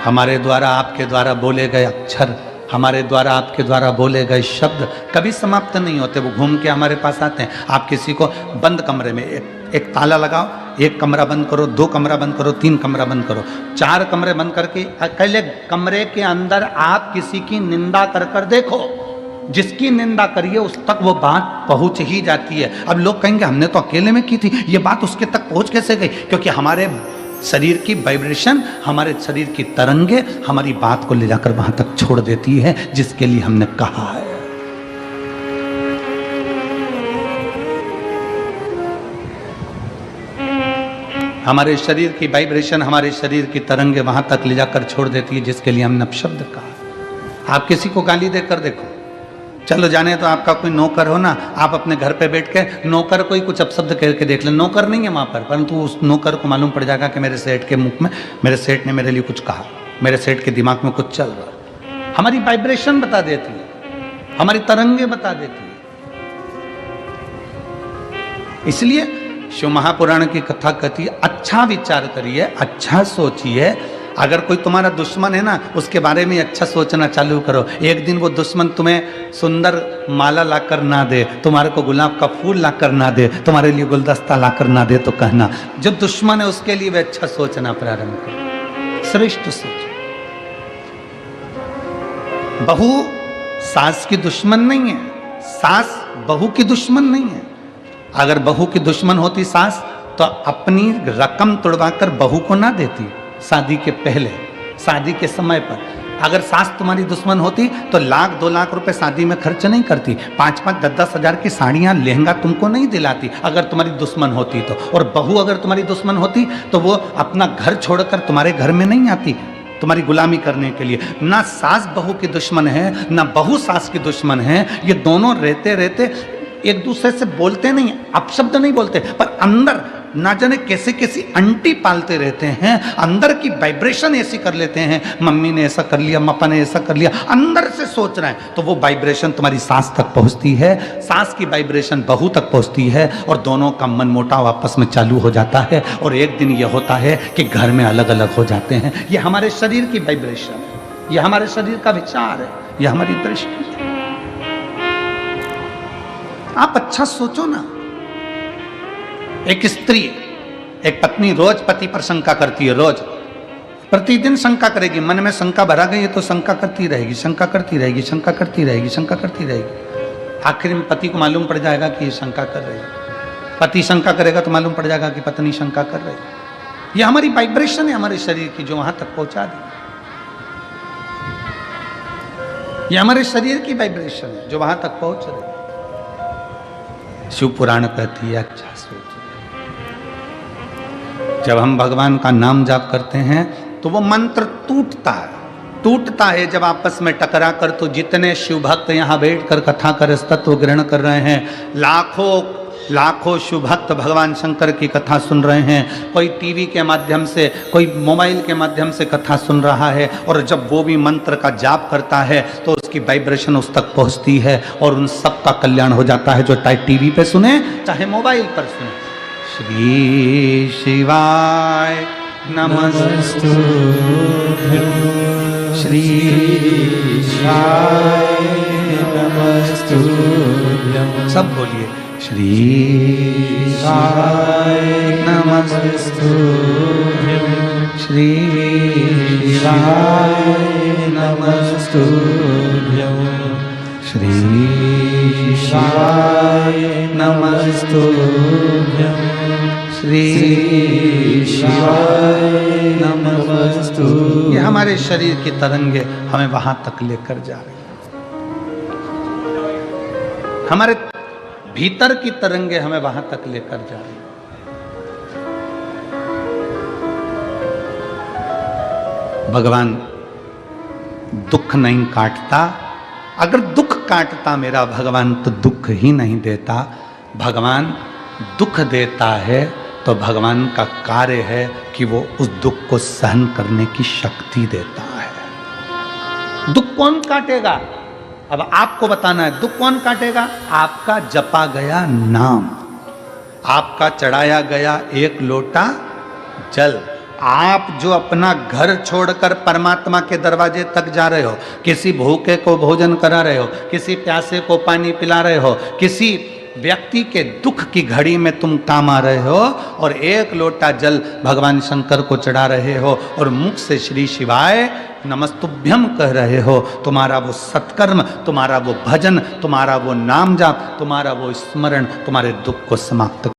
हमारे द्वारा आपके द्वारा बोले गए अक्षर, हमारे द्वारा आपके द्वारा बोले गए शब्द कभी समाप्त नहीं होते, वो घूम के हमारे पास आते हैं। आप किसी को बंद कमरे में एक ताला लगाओ, एक कमरा बंद करो, 2 कमरा बंद करो, 3 कमरा बंद करो, 4 कमरे बंद करके अकेले कमरे के अंदर आप किसी की निंदा कर कर देखो, जिसकी निंदा करिए उस तक वो बात पहुंच ही जाती है। अब लोग कहेंगे हमने तो अकेले में की थी, ये बात उसके तक पहुंच कैसे गई? क्योंकि हमारे शरीर की वाइब्रेशन, हमारे शरीर की तरंगे हमारी बात को ले जाकर वहां तक छोड़ देती है जिसके लिए हमने कहा है। हमारे शरीर की वाइब्रेशन, हमारे शरीर की तरंगे वहां तक ले जाकर छोड़ देती है जिसके लिए हमने अपशब्द कहा। आप किसी को गाली देकर देखो, चलो जाने तो आपका कोई नौकर हो ना, आप अपने घर पे बैठ के नौकर को ही कुछ अपशब्द कह के देख ले, नौकर नहीं है वहां पर, परंतु उस नौकर को मालूम पड़ जाएगा कि मेरे सेठ के मुख में, मेरे सेठ ने मेरे लिए कुछ कहा, मेरे सेठ के दिमाग में कुछ चल रहा। हमारी वाइब्रेशन बता देती है, हमारी तरंगे बता देती है। इसलिए शिव महापुराण की कथा कहती है, अच्छा विचार करिए, अच्छा सोचिए। अगर कोई तुम्हारा दुश्मन है ना, उसके बारे में अच्छा सोचना चालू करो। एक दिन वो दुश्मन तुम्हें सुंदर माला लाकर ना दे, तुम्हारे को गुलाब का फूल लाकर ना दे, तुम्हारे लिए गुलदस्ता लाकर ना दे, तो कहना जो दुश्मन है उसके लिए वे अच्छा सोचना प्रारंभ करो, श्रेष्ठ सोचो। बहू सास की दुश्मन नहीं है, सास बहू की दुश्मन नहीं है। अगर बहू की दुश्मन होती सास तो अपनी रकम तुड़वाकर बहू को ना देती शादी के पहले, शादी के समय पर। अगर सास तुम्हारी दुश्मन होती तो 1-2 लाख रुपए शादी में खर्च नहीं करती, 5-5, 10-10 हजार की साड़ियां लहंगा तुमको नहीं दिलाती अगर तुम्हारी दुश्मन होती तो। और बहू अगर तुम्हारी दुश्मन होती तो वो अपना घर छोड़कर तुम्हारे घर में नहीं आती तुम्हारी गुलामी करने के लिए। ना सास बहू की दुश्मन है, ना बहू सास की दुश्मन है। ये दोनों रहते रहते एक दूसरे से बोलते नहीं, अपशब्द नहीं बोलते, पर अंदर ना जाने कैसे कैसी अंटी पालते रहते हैं, अंदर की वाइब्रेशन ऐसी कर लेते हैं। मम्मी ने ऐसा कर लिया, पापा ने ऐसा कर लिया, अंदर से सोच रहे हैं तो वो वाइब्रेशन तुम्हारी सास तक पहुंचती है, सास की वाइब्रेशन बहू तक पहुंचती है, और दोनों का मनमुटाव आपस में चालू हो जाता है। और एक दिन ये होता है कि घर में अलग अलग हो जाते हैं। ये हमारे शरीर की वाइब्रेशन है, ये हमारे शरीर का विचार है, ये हमारी दृष्टि है। आप अच्छा सोचो ना। एक स्त्री, एक पत्नी रोज पति पर शंका करती है, रोज प्रतिदिन शंका करेगी, मन में शंका भरा गई है तो शंका करती रहेगी, शंका करती रहेगी, शंका करती रहेगी, शंका करती रहेगी। आखिर में पति को मालूम पड़ जाएगा कि ये शंका कर रही है। पति शंका करेगा तो मालूम पड़ जाएगा कि पत्नी शंका कर रही है। ये हमारी वाइब्रेशन है हमारे शरीर की, जो वहां तक पहुंचा दी। ये हमारे शरीर की वाइब्रेशन है जो वहां तक पहुंच रही है। शिव पुराण कहती है, अच्छा सोचो। जब हम भगवान का नाम जाप करते हैं तो वो मंत्र टूटता है जब आपस में टकरा कर। तो जितने शिव भक्त यहाँ बैठकर कथा कर तत्व ग्रहण कर रहे हैं, लाखों शिव भक्त भगवान शंकर की कथा सुन रहे हैं। कोई टीवी के माध्यम से, कोई मोबाइल के माध्यम से कथा सुन रहा है, और जब वो भी मंत्र का जाप करता है तो उसकी वाइब्रेशन उस तक पहुंचती है और उन सब का कल्याण हो जाता है, जो चाहे टीवी पे सुने चाहे मोबाइल पर सुने। श्री शिवाय नमस्तु, श्री शिवाय नमस्तु, सब बोलिए श्री शिवाय नमस्तु, श्री शिवाय नमस्तु, श्री शिवाय नमस्तु, श्री शिवाय नमस्तु। ये हमारे शरीर की तरंगे हमें वहां तक लेकर जा रही हैं। हमारे भीतर की तरंगे हमें वहां तक लेकर जा रही हैं। भगवान दुख नहीं काटता। अगर दुख काटता मेरा भगवान तो दुख ही नहीं देता। भगवान दुख देता है तो भगवान का कार्य है कि वो उस दुख को सहन करने की शक्ति देता है। दुख कौन काटेगा? अब आपको बताना है, दुख कौन काटेगा? आपका जपा गया नाम, आपका चढ़ाया गया एक लोटा जल, आप जो अपना घर छोड़कर परमात्मा के दरवाजे तक जा रहे हो, किसी भूखे को भोजन करा रहे हो, किसी प्यासे को पानी पिला रहे हो, किसी व्यक्ति के दुख की घड़ी में तुम काम आ रहे हो और एक लोटा जल भगवान शंकर को चढ़ा रहे हो और मुख से श्री शिवाय नमस्तुभ्यम कह रहे हो, तुम्हारा वो सत्कर्म, तुम्हारा वो भजन, तुम्हारा वो नाम जाप, तुम्हारा वो स्मरण तुम्हारे दुख को समाप्त